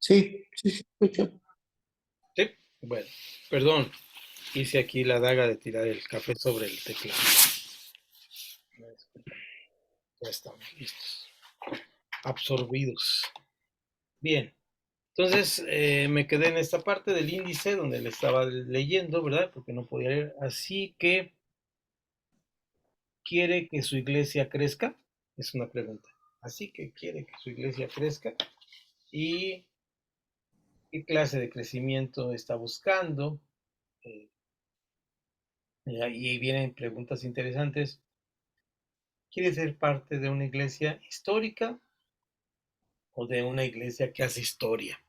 Sí, sí, sí, escucho. Sí, bueno, perdón, hice aquí la daga de tirar el café sobre el teclado. Ya estamos listos, absorbidos. Bien, entonces me quedé en esta parte del índice donde le estaba leyendo, ¿verdad? Porque no podía leer. Así que, ¿quiere que su iglesia crezca? Es una pregunta. Así que quiere que su iglesia crezca. ¿Y qué clase de crecimiento está buscando? Eh, y ahí vienen preguntas interesantes. ¿Quiere ser parte de una iglesia histórica o de una iglesia que hace historia?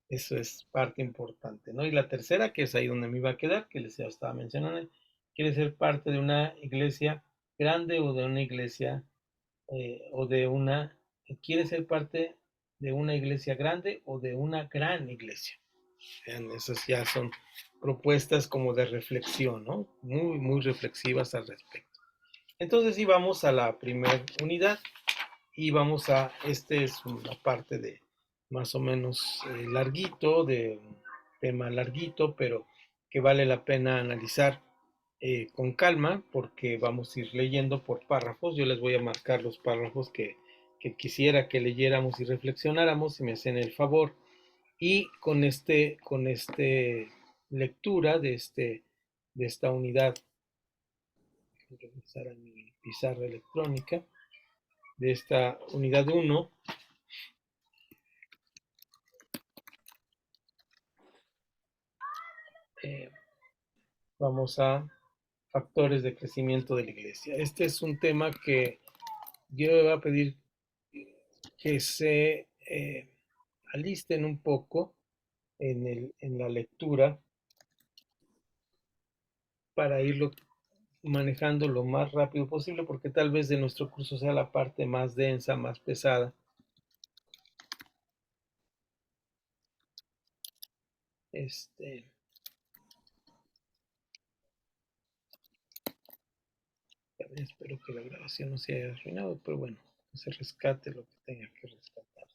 Eso es parte importante, ¿no? Y la tercera, que es ahí donde me iba a quedar, que les ya estaba mencionando, quiere ser parte de una iglesia grande o de una iglesia o de una, quiere ser parte de una iglesia grande o de una gran iglesia. Vean, esas ya son propuestas como de reflexión, ¿no? Muy, muy reflexivas al respecto. Entonces, sí, vamos a la primera unidad y vamos a, este es una parte de más o menos larguito, de un tema larguito, pero que vale la pena analizar con calma porque vamos a ir leyendo por párrafos. Yo les voy a marcar los párrafos que quisiera que leyéramos y reflexionáramos, si me hacen el favor. Y con este lectura de esta unidad, voy a regresar a mi pizarra electrónica, de esta unidad 1, eh, vamos a factores de crecimiento de la iglesia. Este es un tema que yo le voy a pedir que se alisten un poco en la lectura para irlo manejando lo más rápido posible, porque tal vez de nuestro curso sea la parte más densa, más pesada. Este, espero que la grabación no se haya arruinado, pero bueno, que se rescate lo que tenga que rescatar.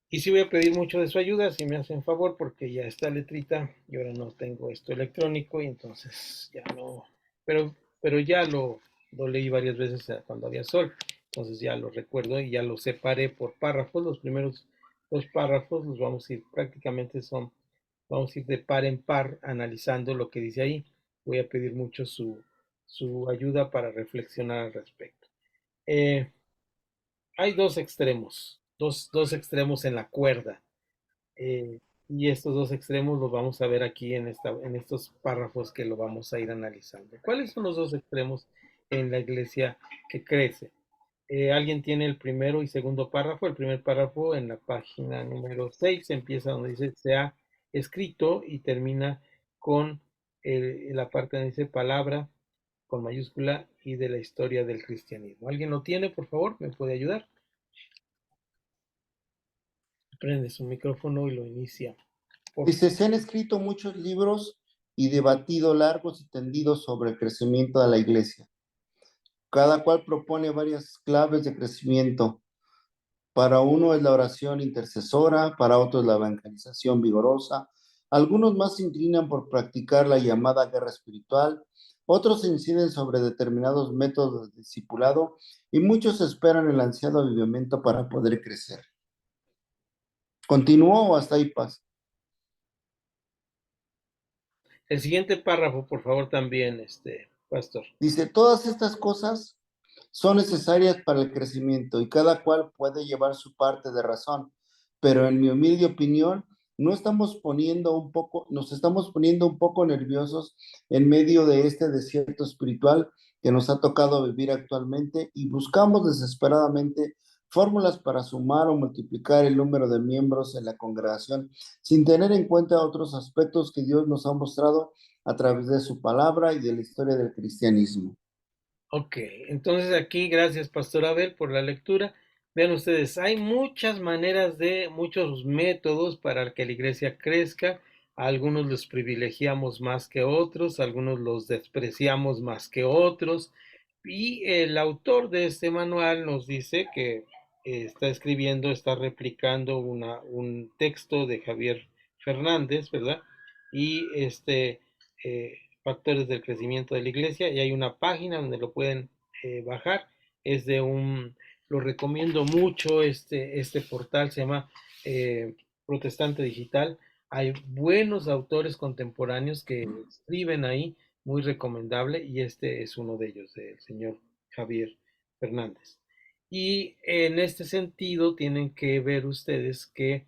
Y sí voy a pedir mucho de su ayuda, si me hacen favor, porque ya está letrita y ahora no tengo esto electrónico y entonces ya no, pero ya lo leí varias veces cuando había sol, entonces ya lo recuerdo y ya lo separé por párrafos. Los primeros dos párrafos los vamos a ir prácticamente vamos a ir de par en par analizando lo que dice ahí. Voy a pedir mucho su ayuda para reflexionar al respecto. Eh, Hay dos extremos en la cuerda. eh, y estos dos extremos los vamos a ver aquí en estos párrafos que lo vamos a ir analizando. ¿Cuáles son los dos extremos en la iglesia que crece? ¿Alguien tiene el primero y segundo párrafo? El primer párrafo en la página número 6 empieza donde dice se ha escrito y termina con la parte donde dice palabra con mayúscula y de la historia del cristianismo. ¿Alguien lo tiene, por favor? ¿Me puede ayudar? Prende su micrófono y lo inicia. Por Dice, se han escrito muchos libros y debatido largos y tendidos sobre el crecimiento de la iglesia. Cada cual propone varias claves de crecimiento. Para uno es la oración intercesora, para otros la evangelización vigorosa. Algunos más se inclinan por practicar la llamada guerra espiritual, otros inciden sobre determinados métodos de discipulado y muchos esperan el ansiado avivamiento para poder crecer. ¿Continuó o hasta ahí pasa? el siguiente párrafo, por favor, también, pastor. Dice, todas estas cosas son necesarias para el crecimiento y cada cual puede llevar su parte de razón, pero en mi humilde opinión, nos estamos poniendo un poco nerviosos en medio de este desierto espiritual que nos ha tocado vivir actualmente y buscamos desesperadamente fórmulas para sumar o multiplicar el número de miembros en la congregación sin tener en cuenta otros aspectos que Dios nos ha mostrado a través de su palabra y de la historia del cristianismo. Ok, entonces aquí, gracias, pastor Abel, por la lectura. Vean ustedes, hay muchas maneras muchos métodos para que la iglesia crezca. Algunos los privilegiamos más que otros, algunos los despreciamos más que otros. Y el autor de este manual nos dice que está escribiendo, está replicando un texto de Javier Fernández, ¿verdad? Y factores del crecimiento de la iglesia, y hay una página donde lo pueden bajar, es de lo recomiendo mucho, este portal se llama Protestante Digital, hay buenos autores contemporáneos que escriben ahí, muy recomendable, y este es uno de ellos, el señor Javier Fernández. Y en este sentido tienen que ver ustedes que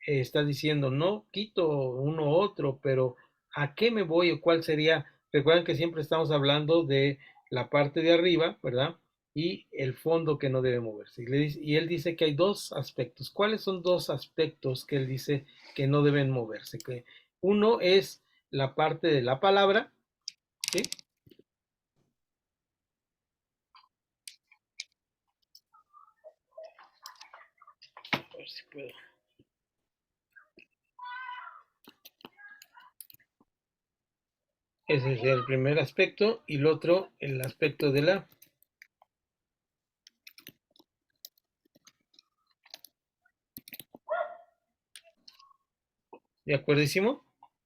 está diciendo, no quito uno u otro, pero ¿a qué me voy o cuál sería? Recuerden que siempre estamos hablando de la parte de arriba, ¿verdad? Y el fondo que no debe moverse. Y él dice que hay dos aspectos. ¿Cuáles son dos aspectos que él dice que no deben moverse? Que uno es la parte de la palabra, ¿sí? A ver si puedo. Ese es el primer aspecto. Y el otro, el aspecto de la... ¿De acuerdísimo?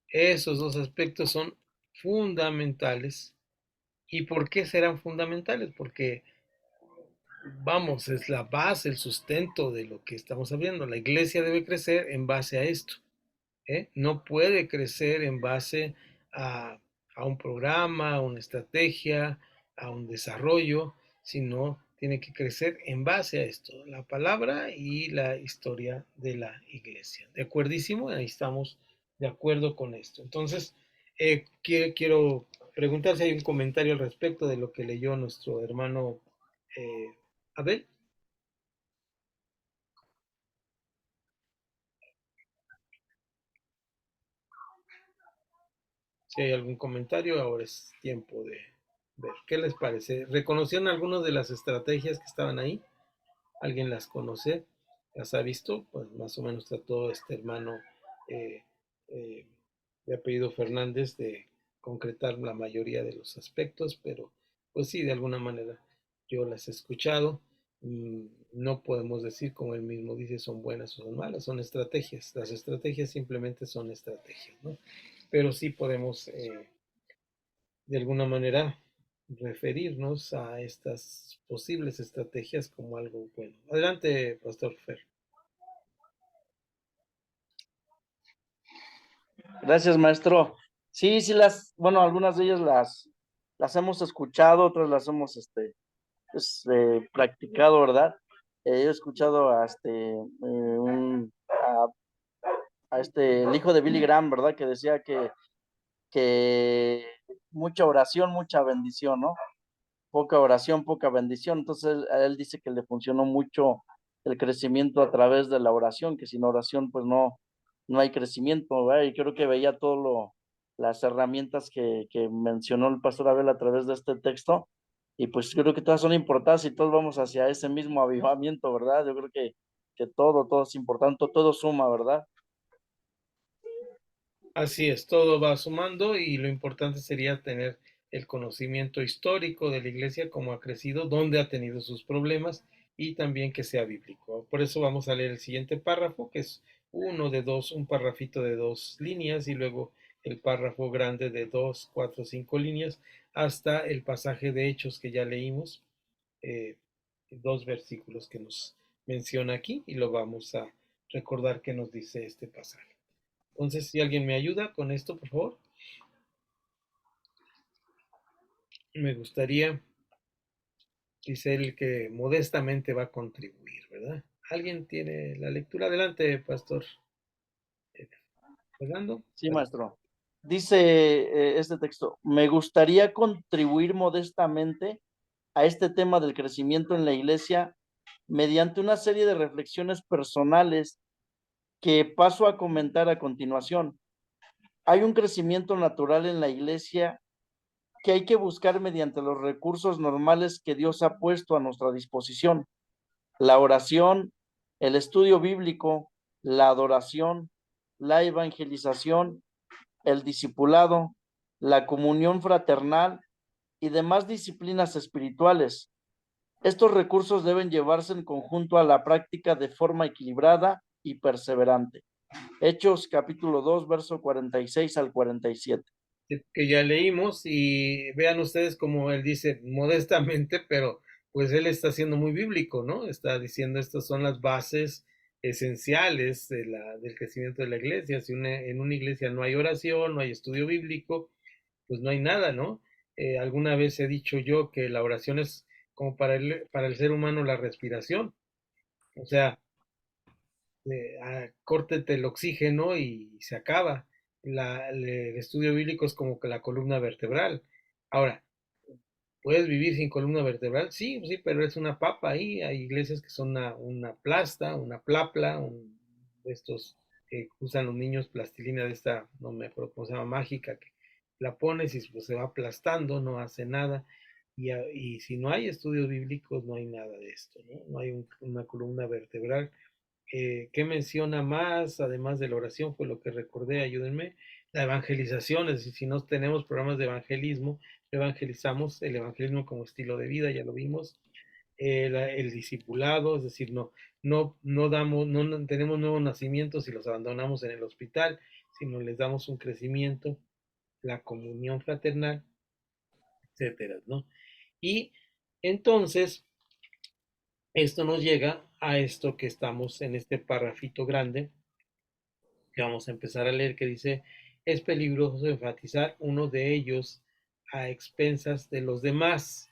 Esos dos aspectos son fundamentales. ¿Y por qué serán fundamentales? Porque, vamos, es la base, el sustento de lo que estamos hablando. La iglesia debe crecer en base a esto. No puede crecer en base a, a un programa, a una estrategia, a un desarrollo, sino tiene que crecer en base a esto, la palabra y la historia de la iglesia. ¿De acuerdísimo? Ahí estamos de acuerdo con esto. Entonces, quiero preguntar si hay un comentario al respecto de lo que leyó nuestro hermano eh, Abel. Si hay algún comentario, ahora es tiempo de ver. ¿Qué les parece? ¿Reconocieron algunas de las estrategias que estaban ahí? ¿Alguien las conoce? ¿Las ha visto? Pues más o menos trató este hermano eh, eh, de apellido Fernández de concretar la mayoría de los aspectos, pero pues sí, de alguna manera yo las he escuchado. No podemos decir, como él mismo dice, son buenas o son malas, son estrategias. Las estrategias simplemente son estrategias, ¿no? Pero sí podemos de alguna manera referirnos a estas posibles estrategias como algo bueno. Adelante, Pastor Fer. Gracias, maestro. Sí, sí bueno, algunas de ellas las hemos escuchado, otras las hemos practicado, ¿verdad? Yo he escuchado el hijo de Billy Graham, ¿verdad? Que decía que mucha oración, mucha bendición, ¿no? Poca oración, poca bendición. Entonces, él dice que le funcionó mucho el crecimiento a través de la oración, que sin oración, pues no hay crecimiento, ¿verdad? Y creo que veía las herramientas que mencionó el pastor Abel a través de este texto, y pues creo que todas son importantes y todos vamos hacia ese mismo avivamiento, ¿verdad? Yo creo que todo es importante, todo suma, ¿verdad? Así es, todo va sumando y lo importante sería tener el conocimiento histórico de la iglesia, cómo ha crecido, dónde ha tenido sus problemas y también que sea bíblico. Por eso vamos a leer el siguiente párrafo, que es un párrafito de 2 líneas y luego el párrafo grande de 2, 4, 5 líneas hasta el pasaje de Hechos que ya leímos, 2 versículos que nos menciona aquí y lo vamos a recordar que nos dice este pasaje. Entonces, si alguien me ayuda con esto, por favor, me gustaría, dice él, que modestamente va a contribuir, ¿verdad? ¿Alguien tiene la lectura? Adelante, Pastor Fernando. Sí, maestro. Dice este texto: me gustaría contribuir modestamente a este tema del crecimiento en la iglesia mediante una serie de reflexiones personales que paso a comentar a continuación. Hay un crecimiento natural en la iglesia que hay que buscar mediante los recursos normales que Dios ha puesto a nuestra disposición: la oración, el estudio bíblico, la adoración, la evangelización, el discipulado, la comunión fraternal y demás disciplinas espirituales. Estos recursos deben llevarse en conjunto a la práctica de forma equilibrada y perseverante. Hechos capítulo 2, verso 46 al 47. Que ya leímos, y vean ustedes como él dice modestamente, pero pues él está siendo muy bíblico, ¿no? Está diciendo estas son las bases esenciales del crecimiento de la iglesia. Si en una iglesia no hay oración, no hay estudio bíblico, pues no hay nada, ¿no? Alguna vez he dicho yo que la oración es como para el ser humano la respiración. O sea, córtete el oxígeno y se acaba. El estudio bíblico es como que la columna vertebral. Ahora, ¿puedes vivir sin columna vertebral? Sí, sí, pero es una papa ahí. Hay iglesias que son una plasta, una plapla, de estos que usan los niños, plastilina de esta, no me acuerdo cómo se llama, mágica, que la pones y pues se va aplastando, no hace nada. Y si no hay estudios bíblicos, no hay nada de esto, ¿no? No hay una columna vertebral. ¿Qué menciona más, además de la oración? Fue lo que recordé, ayúdenme. La evangelización, es decir, si no tenemos programas de evangelismo, evangelizamos el evangelismo como estilo de vida, ya lo vimos. El discipulado, es decir, no damos, no tenemos nuevos nacimientos y los abandonamos en el hospital, sino les damos un crecimiento, la comunión fraternal, etcétera, ¿no? Y entonces, esto nos llega a esto que estamos en este parrafito grande, que vamos a empezar a leer, que dice, es peligroso enfatizar uno de ellos a expensas de los demás.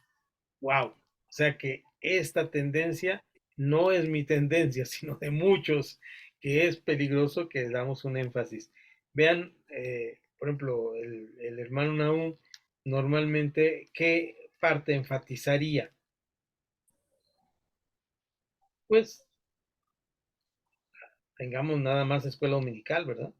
Wow. O sea que esta tendencia no es mi tendencia, sino de muchos, que es peligroso que damos un énfasis. Vean, por ejemplo, el hermano Nahum normalmente, ¿qué parte enfatizaría? Pues tengamos nada más escuela dominical, ¿verdad?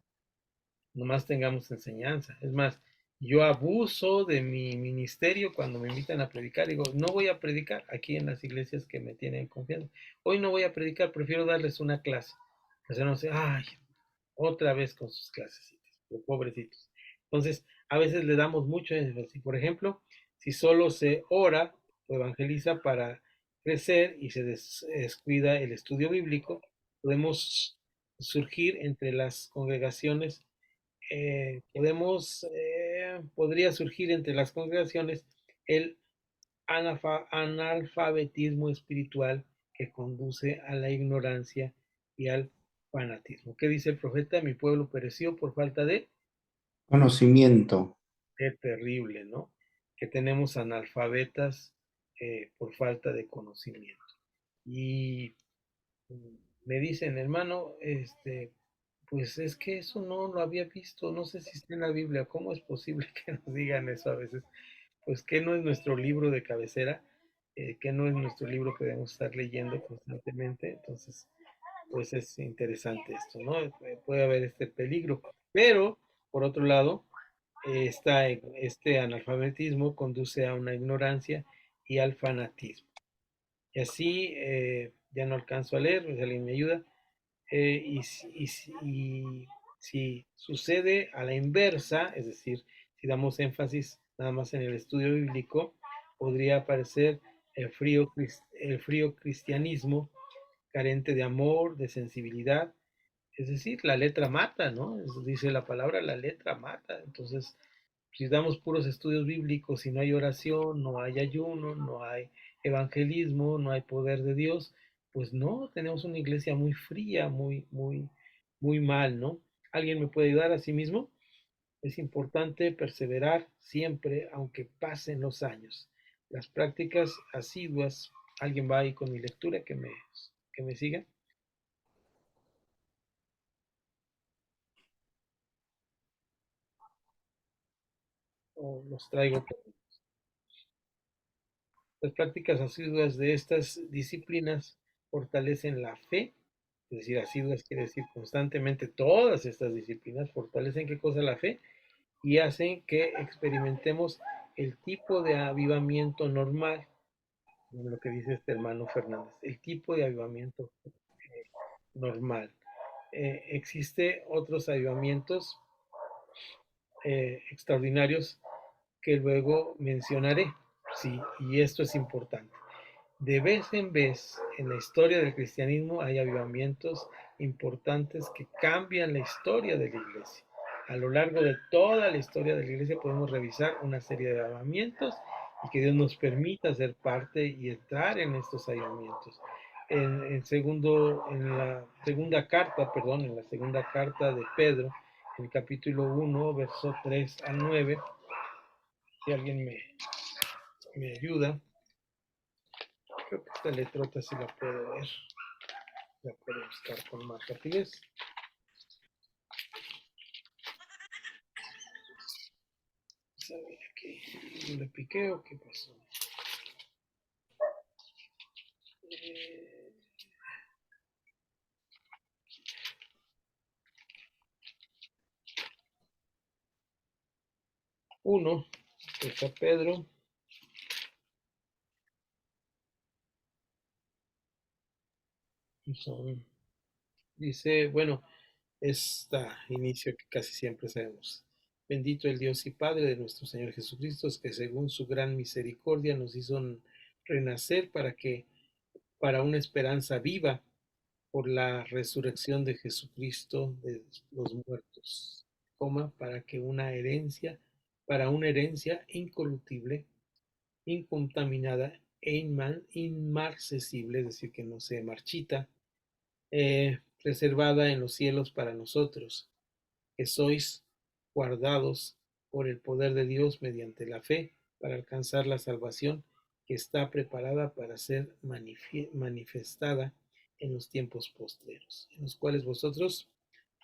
Nomás tengamos enseñanza. Es más, yo abuso de mi ministerio cuando me invitan a predicar. Digo, no voy a predicar aquí en las iglesias que me tienen confianza. Hoy no voy a predicar, prefiero darles una clase. O sea, no sé, ay, otra vez con sus clases, pobrecitos. Entonces, a veces le damos mucho énfasis. Por ejemplo, si solo se ora o evangeliza para crecer y se descuida el estudio bíblico, podemos surgir entre las congregaciones podría surgir entre las congregaciones el analfabetismo espiritual que conduce a la ignorancia y al fanatismo. ¿Qué dice el profeta? Mi pueblo pereció por falta de... Conocimiento. Qué terrible, ¿no? Que tenemos analfabetas por falta de conocimiento. Y me dicen, hermano, pues es que eso no lo había visto, no sé si está en la Biblia, ¿cómo es posible que nos digan eso a veces? Pues que no es nuestro libro de cabecera, que no es nuestro libro que debemos estar leyendo constantemente, entonces, pues es interesante esto, ¿no? Puede haber este peligro, pero, por otro lado, este analfabetismo conduce a una ignorancia y al fanatismo. Y así, ya no alcanzo a leer, pues alguien me ayuda. Y si sucede a la inversa, es decir, si damos énfasis nada más en el estudio bíblico, podría aparecer el frío cristianismo carente de amor, de sensibilidad. Es decir, la letra mata, ¿no? Dice la palabra, la letra mata. Entonces, si damos puros estudios bíblicos y no hay oración, no hay ayuno, no hay evangelismo, no hay poder de Dios, pues no, tenemos una iglesia muy fría, muy mal, ¿no? ¿Alguien me puede ayudar a sí mismo? Es importante perseverar siempre, aunque pasen los años. Las prácticas asiduas, ¿alguien va ahí con mi lectura que me siga? ¿O los traigo? Las prácticas asiduas de estas disciplinas fortalecen la fe, es decir, asiduas quiere decir constantemente todas estas disciplinas fortalecen qué cosa la fe y hacen que experimentemos el tipo de avivamiento normal, lo que dice este hermano Fernández, el tipo de avivamiento normal. Existe otros avivamientos extraordinarios que luego mencionaré, sí, y esto es importante. De vez en vez, en la historia del cristianismo hay avivamientos importantes que cambian la historia de la iglesia. A lo largo de toda la historia de la iglesia podemos revisar una serie de avivamientos y que Dios nos permita ser parte y entrar en estos avivamientos. En la segunda carta de Pedro, en el capítulo 1, verso 3 al 9, si alguien me ayuda, creo que esta letrota sí la puedo ver. La puedo buscar con más rapidez. ¿Sabe qué? ¿Yo le piqué o qué pasó? Uno, está Pedro. Dice, bueno, inicio que casi siempre sabemos. Bendito el Dios y Padre de nuestro Señor Jesucristo, que según su gran misericordia nos hizo renacer para una esperanza viva por la resurrección de Jesucristo de los muertos, para una herencia incorruptible, incontaminada e inmarcesible, es decir, que no se marchita, reservada en los cielos para nosotros, que sois guardados por el poder de Dios mediante la fe para alcanzar la salvación que está preparada para ser manifestada en los tiempos postreros, en los cuales vosotros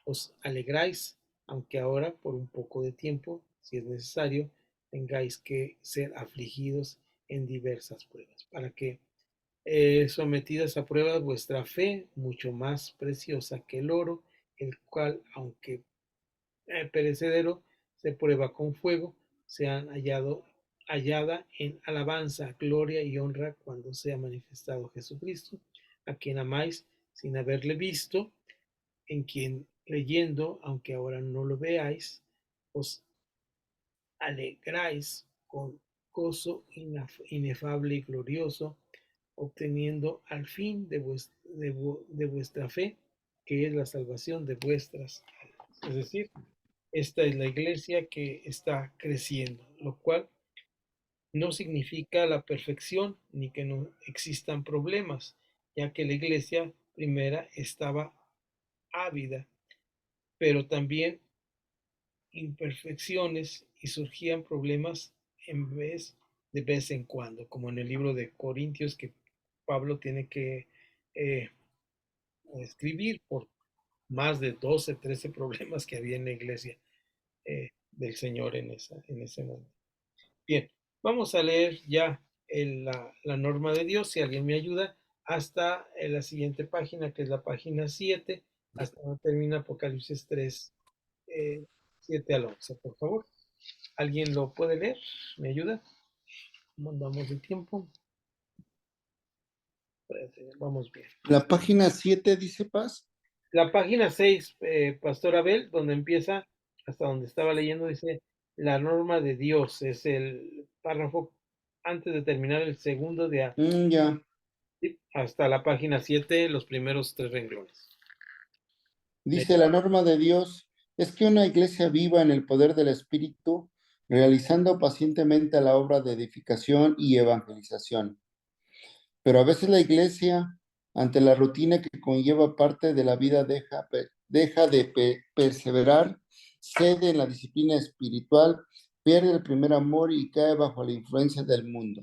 os alegráis, aunque ahora por un poco de tiempo, si es necesario, tengáis que ser afligidos en diversas pruebas, para que sometidas a pruebas vuestra fe, mucho más preciosa que el oro, el cual, aunque perecedero, se prueba con fuego, sean hallada en alabanza, gloria y honra cuando sea manifestado Jesucristo, a quien amáis sin haberle visto, en quien creyendo, aunque ahora no lo veáis, os alegráis con gozo inefable y glorioso, obteniendo al fin de vuestra fe, que es la salvación de vuestras almas. Es decir, esta es la iglesia que está creciendo, lo cual no significa la perfección ni que no existan problemas, ya que la iglesia primera estaba ávida, pero también imperfecciones y surgían problemas de vez en cuando, como en el libro de Corintios que Pablo tiene que eh, escribir por más de 12, 13 problemas que había en la iglesia del Señor en ese momento. Bien, vamos a leer ya la norma de Dios, si alguien me ayuda, hasta la siguiente página, que es la página 7, hasta donde termina Apocalipsis 3, 7 al 11, por favor. ¿Alguien lo puede leer? ¿Me ayuda? ¿Cómo andamos de tiempo? Vamos bien. La página 7 dice Paz. La página 6, Pastor Abel, donde empieza, hasta donde estaba leyendo, dice, la norma de Dios, es el párrafo antes de terminar el segundo de Ya. hasta la página 7, los primeros 3 renglones. Dice la norma de Dios es que una iglesia viva en el poder del Espíritu, realizando pacientemente la obra de edificación y evangelización. Pero a veces la iglesia, ante la rutina que conlleva parte de la vida, deja de perseverar, cede en la disciplina espiritual, pierde el primer amor y cae bajo la influencia del mundo.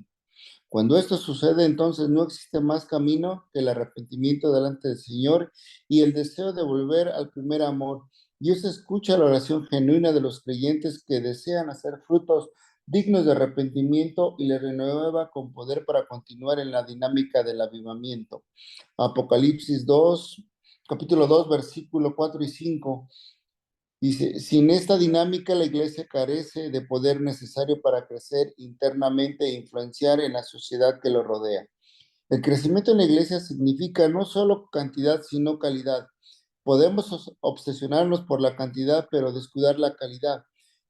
Cuando esto sucede, entonces no existe más camino que el arrepentimiento delante del Señor y el deseo de volver al primer amor. Dios escucha la oración genuina de los creyentes que desean hacer frutos dignos de arrepentimiento y le renueva con poder para continuar en la dinámica del avivamiento. Apocalipsis 2, capítulo 2, versículo 4 y 5. Dice, sin esta dinámica la iglesia carece de poder necesario para crecer internamente e influenciar en la sociedad que lo rodea. El crecimiento en la iglesia significa no solo cantidad, sino calidad. Podemos obsesionarnos por la cantidad, pero descuidar la calidad.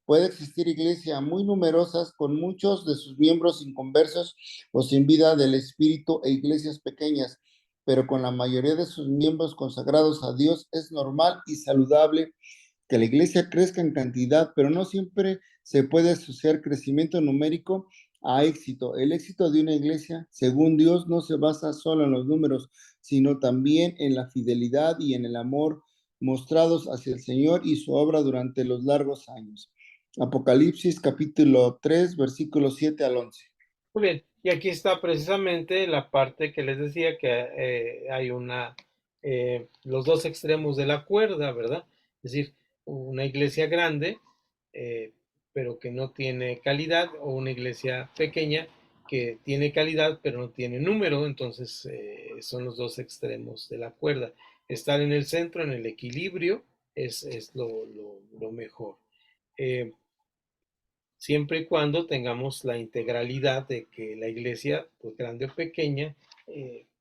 Puede existir iglesias muy numerosas con muchos de sus miembros inconversos o sin vida del espíritu e iglesias pequeñas, pero con la mayoría de sus miembros consagrados a Dios es normal y saludable que la iglesia crezca en cantidad, pero no siempre se puede asociar crecimiento numérico a éxito. El éxito de una iglesia, según Dios, no se basa solo en los números, sino también en la fidelidad y en el amor mostrados hacia el Señor y su obra durante los largos años. Apocalipsis capítulo 3, versículos 7 al 11. Muy bien, y aquí está precisamente la parte que les decía que hay los dos extremos de la cuerda, ¿verdad? Es decir, una iglesia grande, eh, pero que no tiene calidad, o una iglesia pequeña que tiene calidad, pero no tiene número. Entonces, son los dos extremos de la cuerda. Estar en el centro, en el equilibrio, es lo mejor. Eh, Siempre y cuando tengamos la integralidad de que la iglesia, pues grande o pequeña,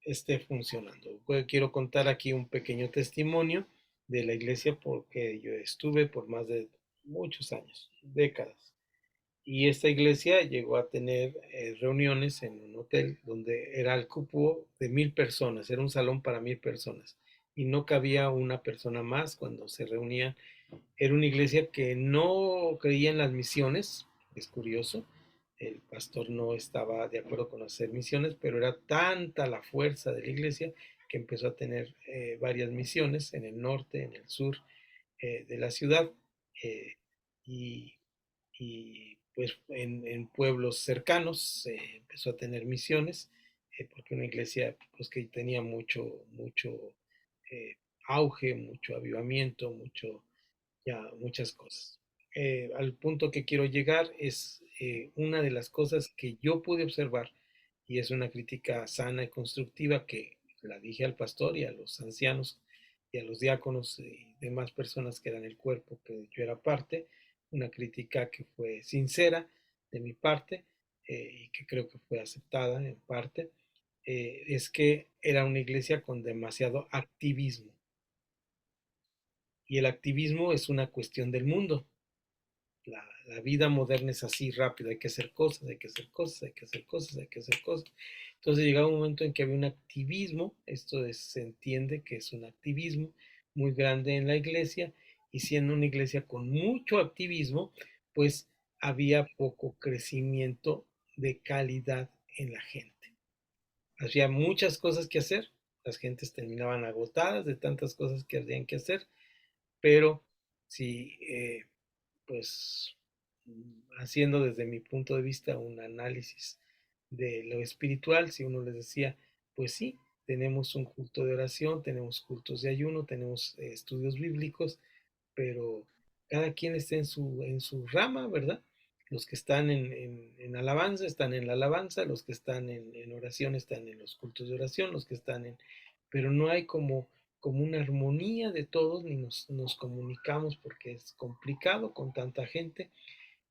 esté funcionando. Quiero contar aquí un pequeño testimonio de la iglesia porque yo estuve por más de muchos años, décadas. Y esta iglesia llegó a tener reuniones en un hotel donde era el cupo de 1000 personas, era un salón para 1000 personas y no cabía una persona más cuando se reunían. Era una iglesia que no creía en las misiones, es curioso, el pastor no estaba de acuerdo con hacer misiones, pero era tanta la fuerza de la iglesia que empezó a tener varias misiones en el norte, en el sur de la ciudad eh, y, pues en pueblos cercanos empezó a tener misiones porque una iglesia pues que tenía mucho eh, auge, mucho avivamiento, ya muchas cosas. Al punto que quiero llegar es una de las cosas que yo pude observar y es una crítica sana y constructiva que la dije al pastor y a los ancianos y a los diáconos y demás personas que eran el cuerpo que yo era parte, una crítica que fue sincera de mi parte y que creo que fue aceptada en parte, es que era una iglesia con demasiado activismo y el activismo es una cuestión del mundo. La vida moderna es así rápida, hay que hacer cosas, hay que hacer cosas, hay que hacer cosas, hay que hacer cosas. Entonces llegaba un momento en que había un activismo, se entiende que es un activismo muy grande en la iglesia, y siendo una iglesia con mucho activismo, pues había poco crecimiento de calidad en la gente. Había muchas cosas que hacer, las gentes terminaban agotadas de tantas cosas que habían que hacer, pero si pues haciendo desde mi punto de vista un análisis de lo espiritual, si uno les decía, pues sí, tenemos un culto de oración, tenemos cultos de ayuno, tenemos estudios bíblicos, pero cada quien está en su rama, ¿verdad? Los que están en alabanza están en la alabanza, los que están en oración están en los cultos de oración, los que están pero no hay como una armonía de todos, ni nos comunicamos porque es complicado con tanta gente.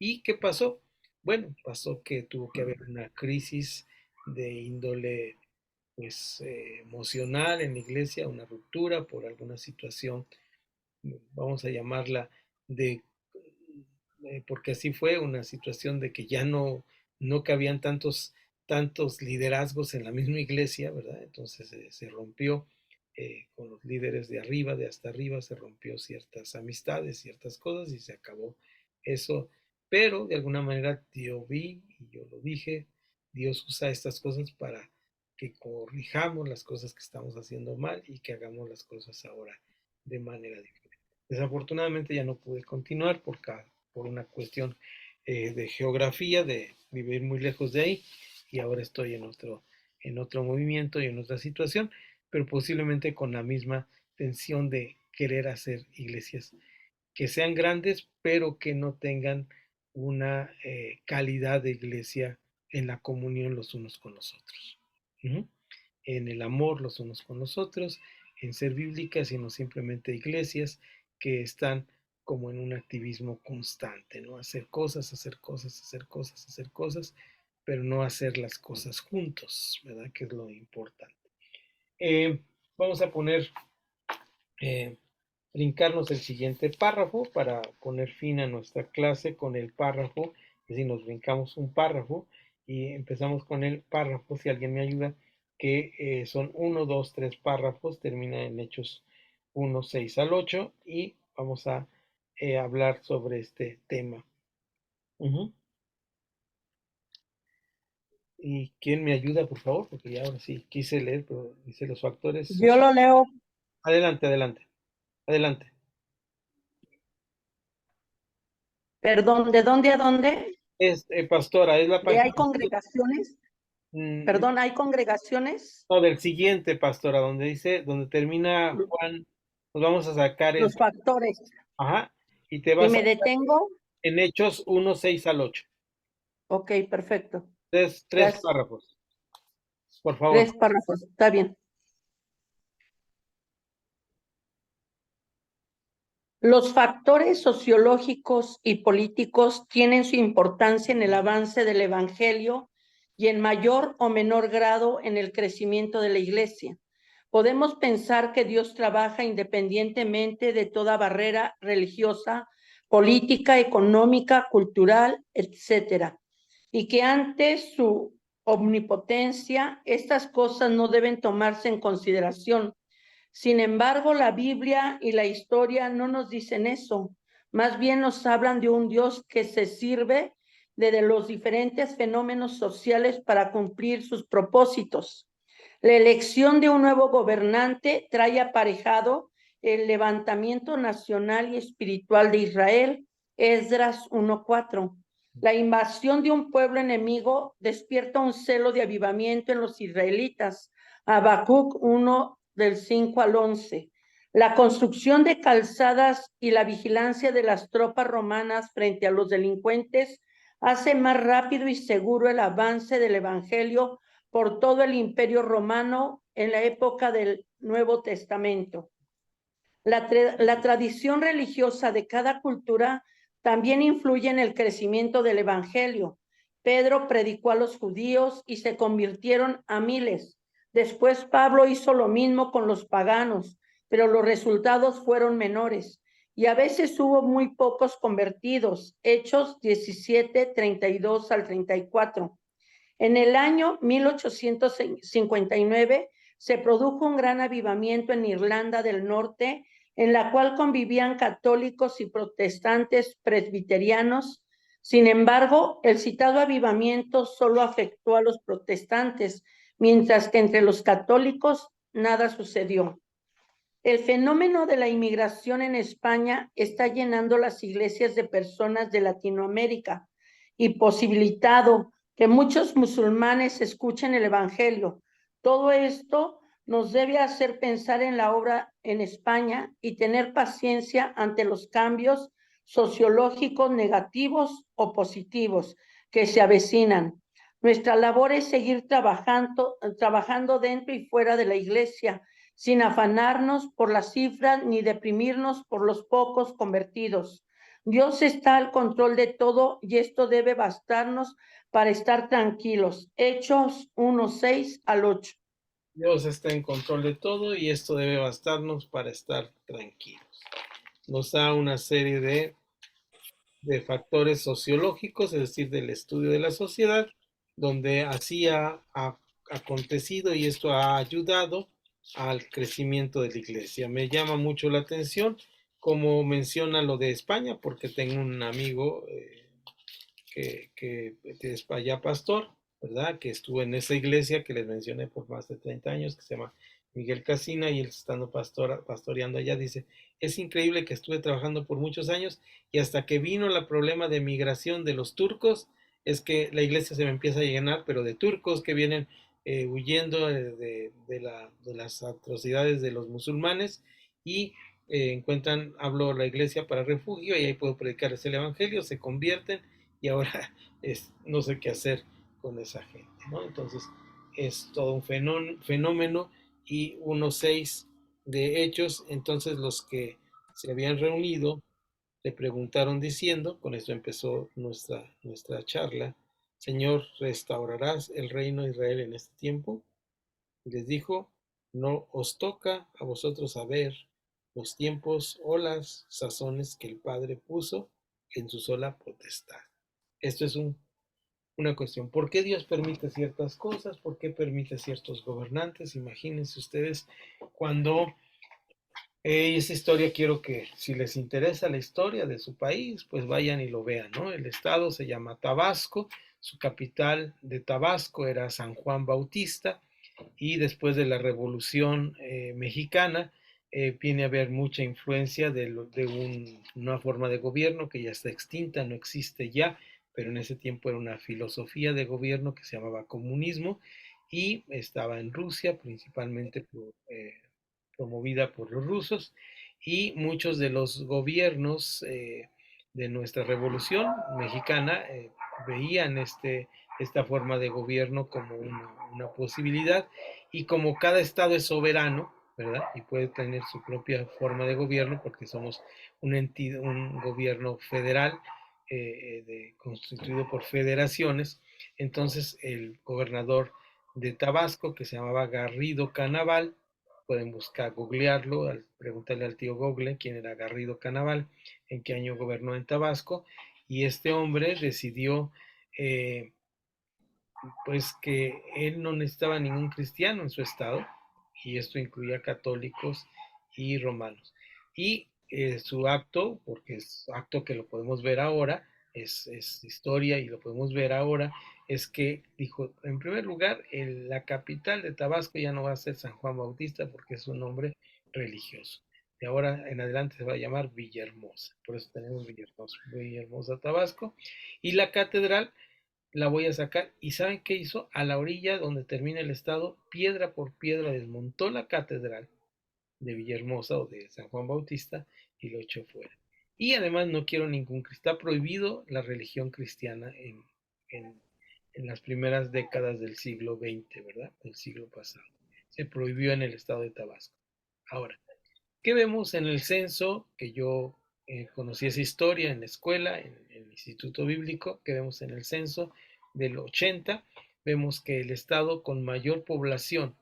¿Y qué pasó? Bueno, pasó que tuvo que haber una crisis de índole pues emocional en la iglesia, una ruptura por alguna situación, vamos a llamarla de, porque así fue, una situación de que ya no cabían tantos liderazgos en la misma iglesia, ¿verdad? Entonces se rompió con los líderes de arriba, de hasta arriba, se rompió ciertas amistades, ciertas cosas y se acabó eso. Pero de alguna manera yo vi y yo lo dije, Dios usa estas cosas para que corrijamos las cosas que estamos haciendo mal y que hagamos las cosas ahora de manera diferente. Desafortunadamente ya no pude continuar por una cuestión de geografía, de vivir muy lejos de ahí, y ahora estoy en otro movimiento y en otra situación, pero posiblemente con la misma tensión de querer hacer iglesias que sean grandes, pero que no tengan una calidad de iglesia en la comunión los unos con los otros. ¿Uh? En el amor los unos con los otros, en ser bíblicas, sino simplemente iglesias que están como en un activismo constante, ¿no? Hacer cosas, hacer cosas, hacer cosas, hacer cosas, pero no hacer las cosas juntos, ¿verdad? Que es lo importante. Vamos a poner eh, brincarnos el siguiente párrafo para poner fin a nuestra clase con el párrafo, es decir, nos brincamos un párrafo y empezamos con el párrafo, si alguien me ayuda, que son 1, 2, 3 párrafos, termina en Hechos 1, 6 al 8 y vamos a hablar sobre este tema. ¿Y quién me ayuda, por favor? Porque ya ahora sí quise leer, pero dice los factores. Yo lo leo. Adelante, adelante, adelante. Perdón, ¿de dónde a dónde? Pastora, es la ¿De hay página. congregaciones? Perdón, ¿hay congregaciones? No, del siguiente, pastora, donde dice, donde termina Juan, nos vamos a sacar Los factores. ajá, y te ¿Y vas me detengo? en Hechos 1, 6 al 8. Ok, perfecto. Tres Gracias. párrafos, por favor. 3 párrafos, está bien. Los factores sociológicos y políticos tienen su importancia en el avance del Evangelio y en mayor o menor grado en el crecimiento de la Iglesia. Podemos pensar que Dios trabaja independientemente de toda barrera religiosa, política, económica, cultural, etcétera, y que ante su omnipotencia, estas cosas no deben tomarse en consideración. Sin embargo, la Biblia y la historia no nos dicen eso. Más bien nos hablan de un Dios que se sirve de los diferentes fenómenos sociales para cumplir sus propósitos. La elección de un nuevo gobernante trae aparejado el levantamiento nacional y espiritual de Israel, Esdras 1:4. La invasión de un pueblo enemigo despierta un celo de avivamiento en los israelitas, Habacuc 1 del 5 al 11. La construcción de calzadas y la vigilancia de las tropas romanas frente a los delincuentes hace más rápido y seguro el avance del evangelio por todo el imperio romano en la época del Nuevo Testamento. La tradición religiosa de cada cultura también influye en el crecimiento del evangelio. Pedro predicó a los judíos y se convirtieron a miles. Después Pablo hizo lo mismo con los paganos, pero los resultados fueron menores. Y a veces hubo muy pocos convertidos. Hechos 17, 32 al 34. En el año 1859 se produjo un gran avivamiento en Irlanda del Norte, en la cual convivían católicos y protestantes presbiterianos. Sin embargo, el citado avivamiento solo afectó a los protestantes, mientras que entre los católicos nada sucedió. El fenómeno de la inmigración en España está llenando las iglesias de personas de Latinoamérica y posibilitado que muchos musulmanes escuchen el Evangelio. Todo esto nos debe hacer pensar en la obra en España y tener paciencia ante los cambios sociológicos negativos o positivos que se avecinan. Nuestra labor es seguir trabajando dentro y fuera de la iglesia, sin afanarnos por las cifras ni deprimirnos por los pocos convertidos. Dios está al control de todo y esto debe bastarnos para estar tranquilos. Hechos 1, 6 al 8. Dios está en control de todo y esto debe bastarnos para estar tranquilos. Nos da una serie de factores sociológicos, es decir, del estudio de la sociedad, donde así ha acontecido y esto ha ayudado al crecimiento de la iglesia. Me llama mucho la atención como menciona lo de España, porque tengo un amigo que es allá pastor, ¿verdad? Que estuvo en esa iglesia que les mencioné por más de 30 años, que se llama Miguel Casina, y él estando pastoreando allá, dice, es increíble que estuve trabajando por muchos años y hasta que vino el problema de migración de los turcos, es que la iglesia se me empieza a llenar, pero de turcos que vienen huyendo de las atrocidades de los musulmanes y encuentran, hablo la iglesia para refugio y ahí puedo predicarles el evangelio, se convierten y ahora no sé qué hacer con esa gente, ¿no? Entonces es todo un fenómeno y 1:6 de Hechos, entonces los que se habían reunido le preguntaron diciendo, con esto empezó nuestra charla, Señor, ¿restaurarás el reino de Israel en este tiempo? Y les dijo, no os toca a vosotros saber los tiempos o las sazones que el Padre puso en su sola potestad. Esto es una cuestión. ¿Por qué Dios permite ciertas cosas? ¿Por qué permite ciertos gobernantes? Imagínense ustedes cuando esa historia, quiero que si les interesa la historia de su país, pues vayan y lo vean, ¿no? El estado se llama Tabasco, su capital de Tabasco era San Juan Bautista, y después de la Revolución Mexicana viene a haber mucha influencia de una forma de gobierno que ya está extinta, no existe ya, pero en ese tiempo era una filosofía de gobierno que se llamaba comunismo y estaba en Rusia, principalmente promovida por los rusos, y muchos de los gobiernos de nuestra Revolución Mexicana veían esta forma de gobierno como una posibilidad, y como cada estado es soberano, ¿verdad? Y puede tener su propia forma de gobierno porque somos un gobierno federal constituido por federaciones. Entonces el gobernador de Tabasco, que se llamaba Garrido Canaval, pueden buscar, googlearlo, preguntarle al tío Google quién era Garrido Canaval, en qué año gobernó en Tabasco, y este hombre decidió eh, pues que él no necesitaba ningún cristiano en su estado, y esto incluía católicos y romanos. Y su acto, porque es acto que lo podemos ver ahora, es historia y lo podemos ver ahora, es que dijo, en primer lugar, la capital de Tabasco ya no va a ser San Juan Bautista porque es un nombre religioso. De ahora en adelante se va a llamar Villahermosa, por eso tenemos Villahermosa, Villahermosa, Tabasco. Y la catedral la voy a sacar. ¿Y saben qué hizo? A la orilla donde termina el estado, piedra por piedra desmontó la catedral de Villahermosa o de San Juan Bautista y lo echó fuera. Y además no quiero ningún cristiano. Está prohibido la religión cristiana en, en las primeras décadas del siglo XX, ¿verdad? Del siglo pasado. Se prohibió en el estado de Tabasco. Ahora, ¿qué vemos en el censo? Que yo conocí esa historia en la escuela, en el Instituto Bíblico, que vemos en el censo del 80, vemos que el estado con mayor población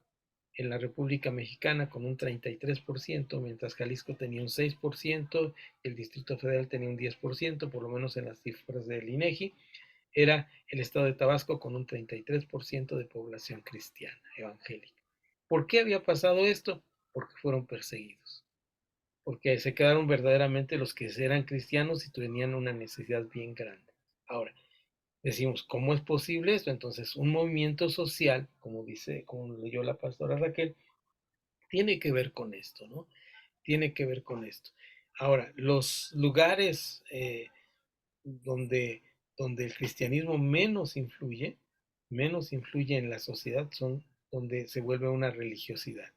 en la República Mexicana con un 33%, mientras Jalisco tenía un 6%, el Distrito Federal tenía un 10%, por lo menos en las cifras del INEGI, era el estado de Tabasco con un 33% de población cristiana, evangélica. ¿Por qué había pasado esto? Porque fueron perseguidos, porque se quedaron verdaderamente los que eran cristianos y tenían una necesidad bien grande. Ahora, decimos, ¿cómo es posible esto? Entonces, un movimiento social, como leyó la pastora Raquel, tiene que ver con esto, ¿no? Tiene que ver con esto. Ahora, los lugares donde, donde el cristianismo menos influye en la sociedad, son donde se vuelve una religiosidad.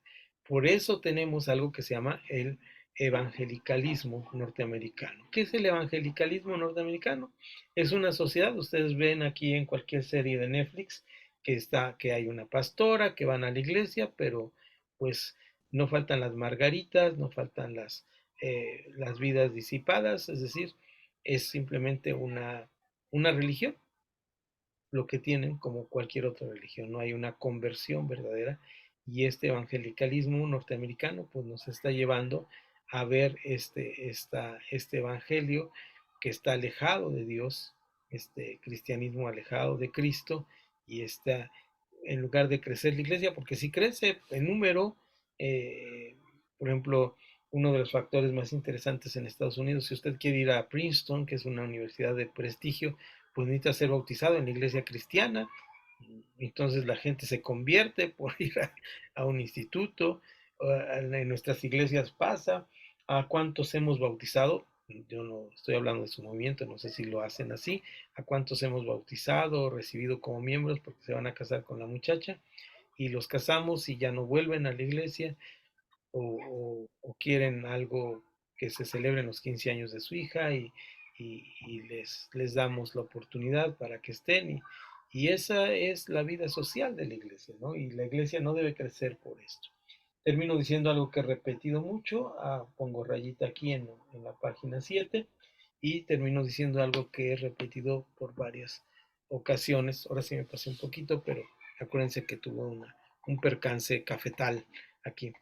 Por eso tenemos algo que se llama el evangelicalismo norteamericano. ¿Qué es el evangelicalismo norteamericano? Es una sociedad, ustedes ven aquí en cualquier serie de Netflix que hay una pastora, que van a la iglesia, pero pues no faltan las margaritas, no faltan las vidas disipadas, es decir, es simplemente una religión, lo que tienen como cualquier otra religión, no hay una conversión verdadera, y este evangelicalismo norteamericano pues nos está llevando a ver este evangelio que está alejado de Dios, este cristianismo alejado de Cristo, y está en lugar de crecer la iglesia, porque si crece en número, por ejemplo, uno de los factores más interesantes en Estados Unidos, si usted quiere ir a Princeton, que es una universidad de prestigio, pues necesita ser bautizado en la iglesia cristiana. Entonces la gente se convierte por ir a un instituto. En nuestras iglesias pasa. ¿A cuántos hemos bautizado? Yo no estoy hablando de su movimiento, no sé si lo hacen así. ¿A cuántos hemos bautizado o recibido como miembros porque se van a casar con la muchacha? Y los casamos y ya no vuelven a la iglesia, o quieren algo que se celebren los 15 años de su hija, y les damos la oportunidad para que estén, y esa es la vida social de la iglesia, ¿no? Y la iglesia no debe crecer por esto. Termino diciendo algo que he repetido mucho, pongo rayita aquí en la página 7, y termino diciendo algo que he repetido por varias ocasiones. Ahora sí me pasé un poquito, pero acuérdense que tuvo un percance cafetal aquí.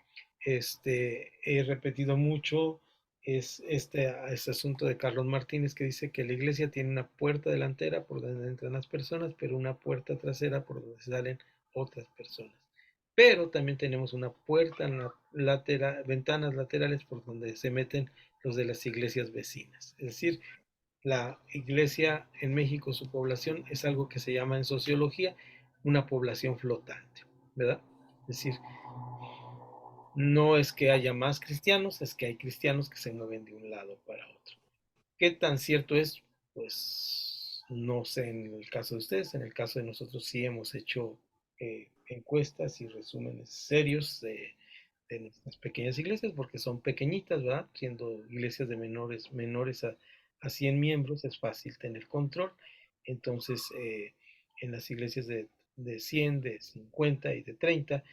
he repetido mucho es este asunto de Carlos Martínez, que dice que la iglesia tiene una puerta delantera por donde entran las personas, pero una puerta trasera por donde salen otras personas. Pero también tenemos una puerta lateral, ventanas laterales por donde se meten los de las iglesias vecinas. Es decir, la iglesia en México, su población, es algo que se llama en sociología una población flotante, ¿verdad? Es decir, no es que haya más cristianos, es que hay cristianos que se mueven de un lado para otro. ¿Qué tan cierto es? Pues no sé en el caso de ustedes, en el caso de nosotros sí hemos hecho encuestas y resúmenes serios de nuestras pequeñas iglesias, porque son pequeñitas, ¿verdad? Siendo iglesias de menores a 100 miembros, es fácil tener control. Entonces, en las iglesias de 100, de 50 y de 30,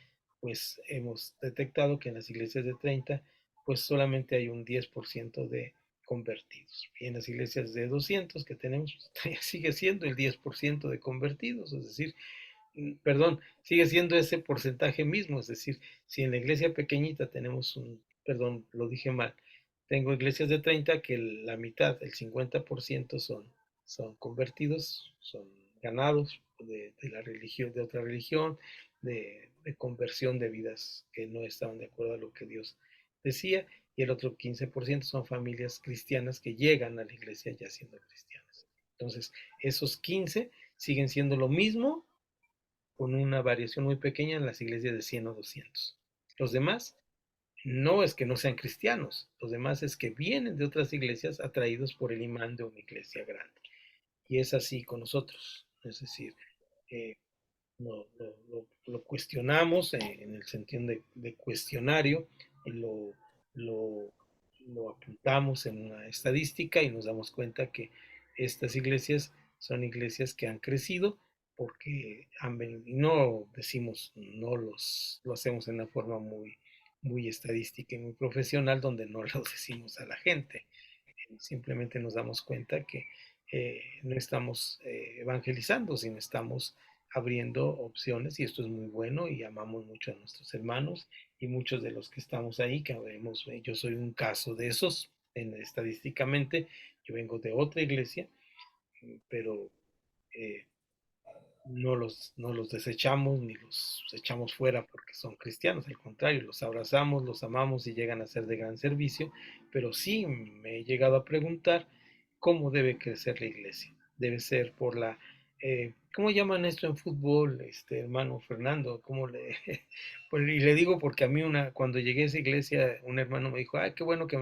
pues hemos detectado que en las iglesias de 30, pues solamente hay un 10% de convertidos. Y en las iglesias de 200 que tenemos, sigue siendo el 10% de convertidos, es decir, perdón, sigue siendo ese porcentaje mismo, es decir, si en la iglesia pequeñita tenemos perdón, lo dije mal, tengo iglesias de 30 que la mitad, el 50% son convertidos, son ganados de la religión, de otra religión, de conversión de vidas que no estaban de acuerdo a lo que Dios decía, y el otro 15% son familias cristianas que llegan a la iglesia ya siendo cristianas. Entonces, esos 15 siguen siendo lo mismo con una variación muy pequeña en las iglesias de 100 o 200. Los demás no es que no sean cristianos, los demás es que vienen de otras iglesias atraídos por el imán de una iglesia grande. Y es así con nosotros, es decir, eh, lo cuestionamos en el sentido de cuestionario, y lo, lo apuntamos en una estadística y nos damos cuenta que estas iglesias son iglesias que han crecido porque han venido, y no decimos, no lo hacemos en una forma muy estadística y muy profesional donde no lo decimos a la gente. Simplemente nos damos cuenta que no estamos evangelizando, sino estamos abriendo opciones y esto es muy bueno y amamos mucho a nuestros hermanos y muchos de los que estamos ahí, que vemos, yo soy un caso de esos, estadísticamente, yo vengo de otra iglesia, pero eh, no los desechamos ni los echamos fuera porque son cristianos, al contrario, los abrazamos, los amamos y llegan a ser de gran servicio, pero sí me he llegado a preguntar cómo debe crecer la iglesia. Debe ser por ¿cómo llaman esto en fútbol, hermano Fernando? Pues, y le digo porque a mí cuando llegué a esa iglesia, un hermano me dijo, ay, qué bueno que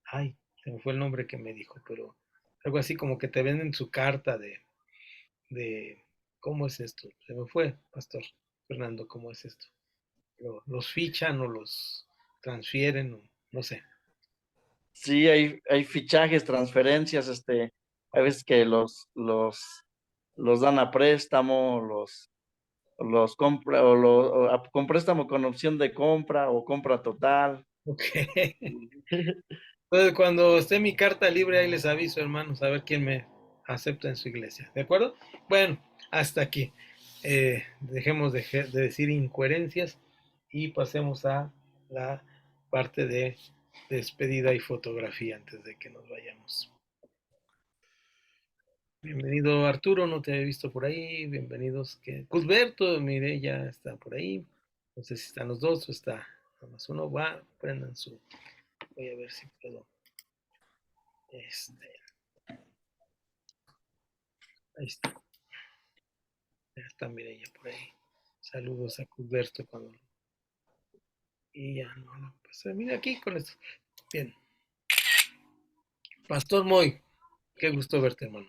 ay, se me fue el nombre que me dijo, pero algo así como que te venden su carta de cómo es esto. Se me fue, Pastor Fernando, cómo es esto. Los fichan o los transfieren, o no sé. Sí, hay fichajes, transferencias, hay veces que los dan a préstamo, los compra, con préstamo con opción de compra o compra total. Ok. Entonces, cuando esté mi carta libre, ahí les aviso, hermanos, a ver quién me acepta en su iglesia. ¿De acuerdo? Bueno, hasta aquí. Dejemos de decir incoherencias y pasemos a la parte de despedida y fotografía antes de que nos vayamos. Bienvenido Arturo, no te he visto por ahí. Bienvenidos. Cusberto, mire, ya está por ahí. No sé si están los dos o está nada más uno. Va, prendan su. Voy a ver si puedo. Ahí está. Ya está Mireya por ahí. Saludos a Cusberto cuando. Y ya no lo pasé. Mira aquí con esto. Bien. Pastor Moy, qué gusto verte, hermano.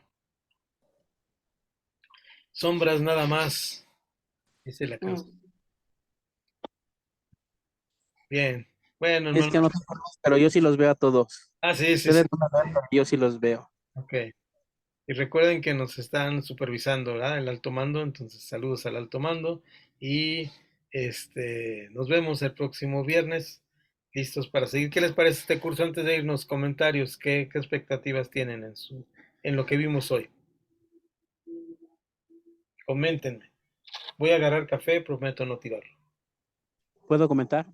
Sombras nada más. Dice la canción. Bien. Bueno, Es hermano. que no sé, pero yo sí los veo a todos. Ah, sí, sí, sí. Ustedes no me ven, pero yo sí los veo. Ok. Y recuerden que nos están supervisando, ¿verdad? El alto mando, entonces saludos al alto mando y nos vemos el próximo viernes, listos para seguir. ¿Qué les parece este curso? Antes de irnos, comentarios, ¿qué expectativas tienen en lo que vimos hoy? Coméntenme. Voy a agarrar café, prometo no tirarlo. ¿Puedo comentar?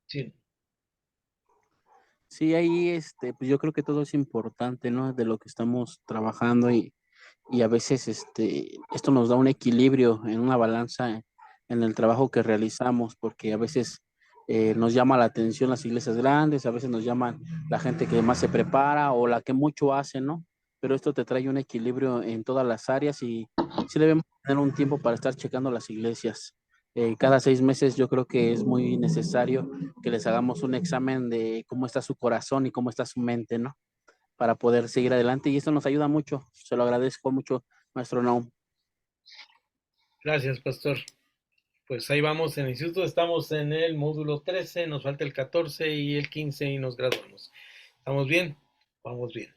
Sí. Sí, ahí pues yo creo que todo es importante, ¿no? De lo que estamos trabajando y a veces esto nos da un equilibrio en una balanza en el trabajo que realizamos, porque a veces nos llama la atención las iglesias grandes, a veces nos llaman la gente que más se prepara o la que mucho hace, ¿no? Pero esto te trae un equilibrio en todas las áreas y sí debemos tener un tiempo para estar checando las iglesias. Cada 6 meses yo creo que es muy necesario que les hagamos un examen de cómo está su corazón y cómo está su mente, ¿no? Para poder seguir adelante y esto nos ayuda mucho. Se lo agradezco mucho, maestro Naum. Gracias, pastor. Pues ahí vamos en el instituto, estamos en el módulo 13, nos falta el 14 y el 15 y nos graduamos. ¿Estamos bien? Vamos bien.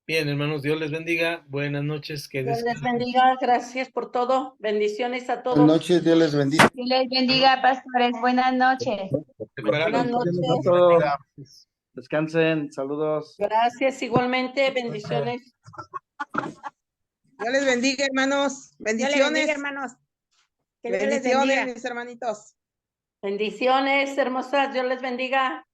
Bien, hermanos, Dios les bendiga. Buenas noches. Que Dios les descansen. bendiga, gracias por todo. Bendiciones a Buenas todos. noches, Dios les bendiga. Dios les bendiga, pastores. Buenas noches. Buenas Bendiciones a noches. todos. Descansen, saludos. Gracias igualmente, bendiciones. Dios les bendiga, hermanos. Dios les bendiga, Bendiciones. hermanos. Que Dios les Bendiciones, bendiga. mis hermanitos. Bendiciones, hermosas, Dios les bendiga.